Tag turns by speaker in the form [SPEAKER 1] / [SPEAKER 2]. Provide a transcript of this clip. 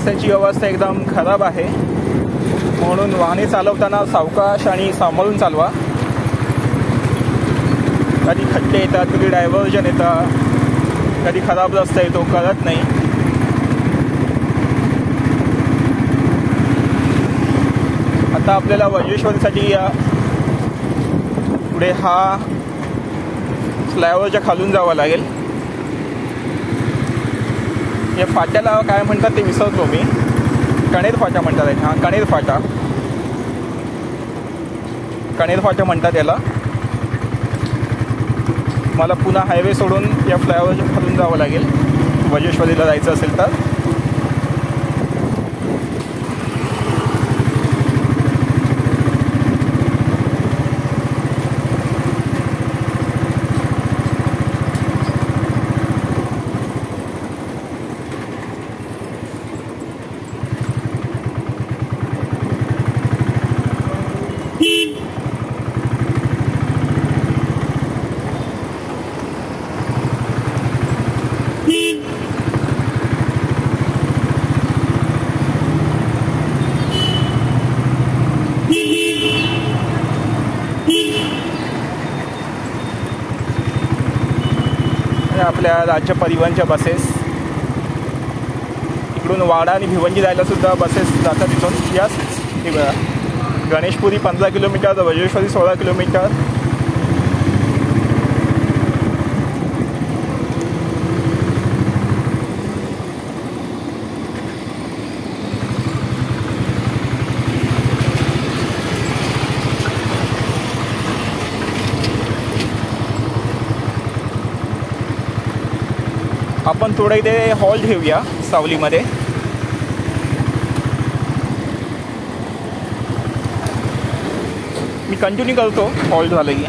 [SPEAKER 1] रस्त्याची अवस्था एकदम खराब आहे, म्हणून वाहने चालवताना सावकाश आणि सांभाळून चालवा. कधी खड्डे येतात, कधी डायव्हर्जन येतात, कधी खराब रस्ता येतो, कळत नाही. आता आपल्याला वज्रेश्वरीसाठी या पुढे हा फ्लायओव्हरच्या खालून जावं लागेल. या फाट्याला काय म्हणतात ते विसरतो मी. कणेर फाटा म्हणतात आहे. हां, कणेर फाटा, कणेर फाटा म्हणतात याला. मला पुन्हा हायवे सोडून या फ्लायओव्हरच्या खालून जावं लागेल वज्रेश्वरीला जायचं असेल तर. आपल्या राज्य परिवहनच्या बसेस इकडून वाडा आणि भिवंडी जायला सुद्धा बसेस जातात इथून. याच हे बघा, गणेशपुरी 15 किलोमीटर, वज्रेश्वरी 16 किलोमीटर. आपण थोडं इथे हॉल्ट घेऊया सावलीमध्ये. मी कंटिन्यू करतो हॉल्ट झालं की.